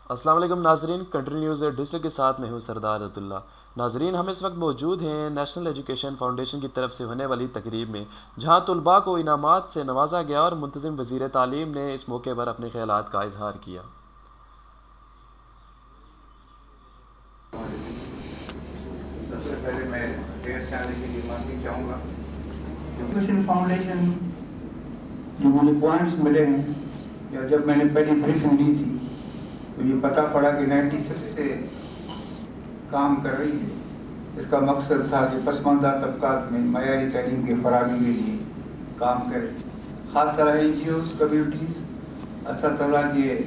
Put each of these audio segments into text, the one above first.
السلام علیکم ناظرین، کنٹری نیوز ڈیجیٹل کے ساتھ میں ہوں سردار عبداللہ۔ ناظرین، ہم اس وقت موجود ہیں نیشنل ایجوکیشن فاؤنڈیشن کی طرف سے ہونے والی تقریب میں، جہاں طلباء کو انعامات سے نوازا گیا اور منتظم وزیر تعلیم نے اس موقع پر اپنے خیالات کا اظہار کیا۔ سب سے پہلے میں دیر سے آنے کے لیے معافی چاہوں گا۔ ایجوکیشن فاؤنڈیشن جو مجھے پوائنٹس ملے ہیں یا جب میں نے پہلی بریفنگ لی تھی تو یہ پتہ پڑا کہ 96 سے کام کر رہی ہے۔ اس کا مقصد تھا کہ پسماندہ طبقات میں معیاری تعلیم کے فراہمی کے لیے کام کرے، خاص طرح NGOs، کمیونٹیز، اساتذہ کے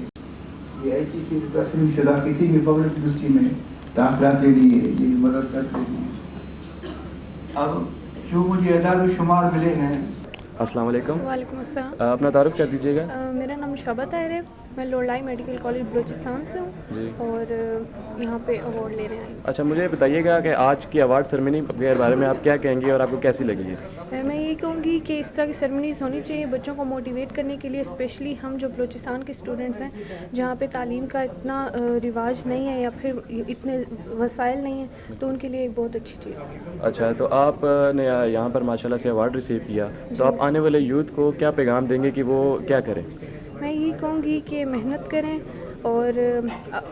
یہ ایسی سی تسلیم شدہ کسی بھی پبلک یونیورسٹی میں داخلہ کے لیے یہ مدد کرتے ہیں۔ اب جو مجھے اعداد و شمار ملے ہیں۔ السلام علیکم۔ وعلیکم السلام۔ اپنا تعارف کر دیجیے گا۔ میرا نام شعبہ طاہر ہے، میں لوڑلائی میڈیکل کالج بلوچستان سے ہوں جی، اور یہاں پہ ایوارڈ لے رہے ہیں۔ اچھا، مجھے بتائیے گا کہ آج کی ایوارڈ سرمنی کے بارے میں آپ کیا کہیں گے اور آپ کو کیسی لگی ہے؟ میں یہ کہوں گی کہ اس طرح کی سرمنیز ہونی چاہیے بچوں کو موٹیویٹ کرنے کے لیے، اسپیشلی ہم جو بلوچستان کے اسٹوڈنٹس ہیں جہاں پہ تعلیم کا اتنا رواج نہیں ہے یا پھر اتنے وسائل نہیں ہیں، تو ان کے لیے ایک بہت اچھی چیز ہے۔ اچھا، تو آپ نے یہاں پر ماشاءاللہ سے ایوارڈ ریسیو کیا، تو آپ آنے والے یوتھ کو کیا پیغام دیں گے کہ وہ کیا کریں؟ میں یہی کہوں گی کہ محنت کریں اور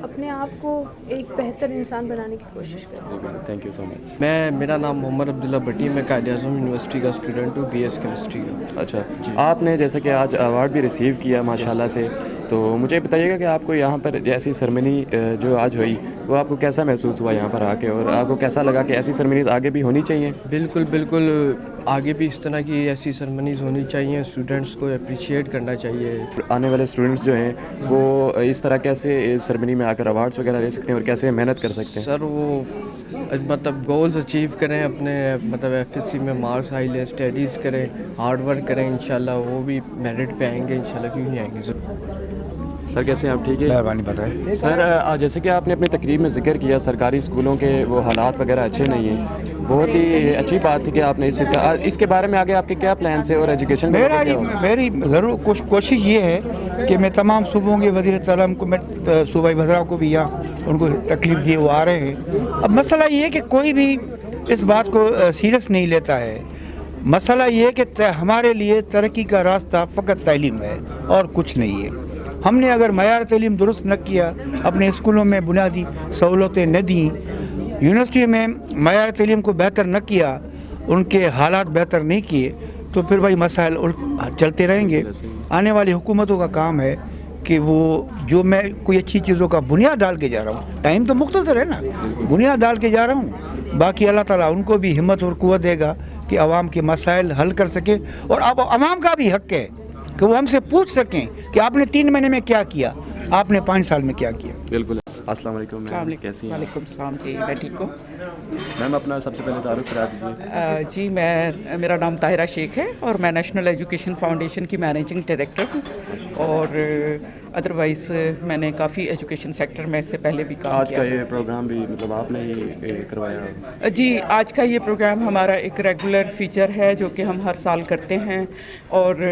اپنے آپ کو ایک بہتر انسان بنانے کی کوشش کریں۔ جی بالکل، تھینک یو سو مچ۔ میرا نام محمد عبداللہ بٹی، میں قائد اعظم یونیورسٹی کا اسٹوڈنٹ ہوں، BS کیمسٹری کا۔ اچھا، آپ نے جیسا کہ آج ایوارڈ بھی ریسیو کیا ماشاءاللہ سے، تو مجھے بتائیے گا کہ آپ کو یہاں پر ایسی سرمنی جو آج ہوئی وہ آپ کو کیسا محسوس ہوا یہاں پر آ کے، اور آپ کو کیسا لگا کہ ایسی سرمنیز آگے بھی ہونی چاہیے؟ بالکل آگے بھی اس طرح کی ایسی سرمنیز ہونی چاہیے، اسٹوڈنٹس کو اپریشیٹ کرنا چاہیے۔ آنے والے اسٹوڈنٹس جو ہیں وہ اس طرح کیسے سرمنی میں آ کر ایوارڈس وغیرہ لے سکتے ہیں اور کیسے محنت کر سکتے ہیں؟ سر وہ گولز اچیو کریں، اپنے FSC میں مارکس ہائی لیں، اسٹڈیز کریں، ہارڈ ورک کریں، انشاءاللہ وہ بھی میرٹ پہ آئیں گے، انشاءاللہ کیوں نہیں آئیں گے۔ سر کیسے ہیں آپ؟ ٹھیک ہے، مہربانی بتائیں سر۔ جیسے کہ آپ نے اپنی تقریب میں ذکر کیا سرکاری اسکولوں کے وہ حالات وغیرہ اچھے نہیں ہیں، بہت ہی اچھی بات تھی کہ آپ نے اس کے بارے میں آگے آپ کے کیا پلانس ہیں اور ایجوکیشن میری ضرور کوشش یہ ہے کہ میں تمام صوبوں کے وزیر تعلیم کو، میں صوبائی وزراء کو بھی یہاں ان کو تکلیف دیے وہ آ رہے ہیں۔ اب مسئلہ یہ ہے کہ کوئی بھی اس بات کو سیریس نہیں لیتا ہے۔ مسئلہ یہ ہے کہ ہمارے لیے ترقی کا راستہ فقط تعلیم ہے اور کچھ نہیں ہے۔ ہم نے اگر معیار تعلیم درست نہ کیا، اپنے اسکولوں میں بنیادی سہولتیں نہ دیں، یونیورسٹی میں معیار تعلیم کو بہتر نہ کیا، ان کے حالات بہتر نہیں کیے، تو پھر وہی مسائل چلتے رہیں گے۔ آنے والی حکومتوں کا کام ہے کہ وہ جو میں کوئی اچھی چیزوں کا بنیاد ڈال کے جا رہا ہوں، ٹائم تو مختصر ہے نا، بنیاد ڈال کے جا رہا ہوں، باقی اللہ تعالیٰ ان کو بھی ہمت اور قوت دے گا کہ عوام کے مسائل حل کر سکے، اور اب عوام کا بھی حق ہے کہ وہ ہم سے پوچھ سکیں کہ آپ نے 3 مہینے میں کیا کیا، آپ نے 5 سال میں کیا کیا۔ بالکل۔ السلام علیکم میم، کیسی ہیں؟ وعلیکم السلام جی، میں ٹھیک ہوں۔ میم اپنا سب سے پہلے تعارف کرا دیجیے۔ جی میرا نام طاہرہ شیخ ہے اور میں نیشنل ایجوکیشن فاؤنڈیشن کی مینیجنگ ڈائریکٹر ہوں، اور ادروائز میں نے کافی ایجوکیشن سیکٹر میں اس سے پہلے بھی کام کیا۔ آج کا یہ پروگرام بھی مطلب آپ نے ہی کروایا؟ جی، آج کا یہ پروگرام ہمارا ایک ریگولر فیچر ہے جو کہ ہم ہر سال کرتے ہیں، اور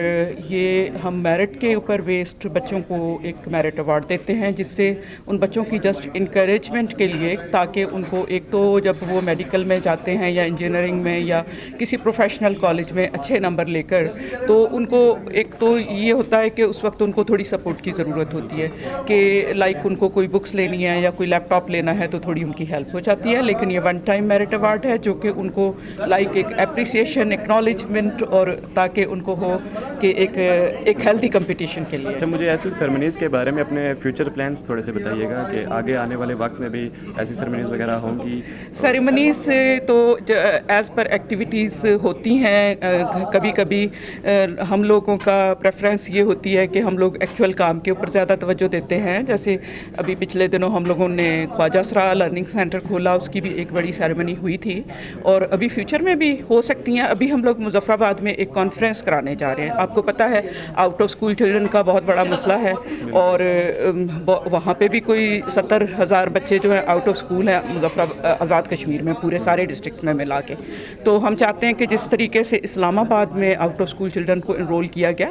یہ ہم میرٹ کے اوپر بیسڈ بچوں کو ایک میرٹ ایوارڈ دیتے ہیں، جس سے ان بچوں کی جسٹ انکریجمنٹ کے لیے، تاکہ ان کو ایک تو جب وہ میڈیکل میں جاتے ہیں یا انجینئرنگ میں یا کسی پروفیشنل کالج میں اچھے نمبر لے کر، تو ان کو ایک تو یہ ہوتا ہے کہ اس وقت ان کو تھوڑی سپورٹ کی ضرورت ہوتی ہے کہ لائک ان کو کوئی بکس لینی ہے یا کوئی لیپ ٹاپ لینا ہے تو تھوڑی ان کی ہیلپ ہو جاتی ہے، لیکن یہ 1 ٹائم میرٹ ایوارڈ ہے جو کہ ان کو لائک ایک اپریسیشن، ایکنالجمنٹ، اور تاکہ ان کو ہو کہ ایک ہیلتھی کمپٹیشن کے لیے۔ اچھا، مجھے ایسی سرمنیز کے بارے میں اپنے فیوچر پلانس تھوڑے سے بتائیے گا کہ آگے آنے والے وقت میں بھی ایسی سرمنیز وغیرہ ہوں گی؟ سیریمنیز تو ایز پر ایکٹیویٹیز ہوتی ہیں، کبھی کبھی ہم لوگوں کا پریفرنس یہ ہوتی ہے کہ ہم لوگ ایکچوئل کام کے اوپر زیادہ توجہ دیتے ہیں، جیسے ابھی پچھلے دنوں ہم لوگوں نے خواجہ سرا لرننگ سینٹر کھولا، اس کی بھی ایک بڑی سیریمنی ہوئی تھی، اور ابھی فیوچر میں بھی ہو سکتی ہیں۔ ابھی ہم لوگ مظفر آباد میں ایک کانفرنس کرانے جا رہے ہیں، آپ کو پتہ ہے آؤٹ آف اسکول چلڈرن کا بہت بڑا مسئلہ ہے، اور وہاں پہ بھی کوئی 70,000 بچے جو ہیں آؤٹ آف اسکول ہیں مظفر آزاد کشمیر میں، پورے سارے ڈسٹرکٹ میں ملا کے۔ تو ہم چاہتے ہیں کہ جس طریقے سے اسلام آباد میں آؤٹ آف اسکول چلڈرن کو انرول کیا گیا،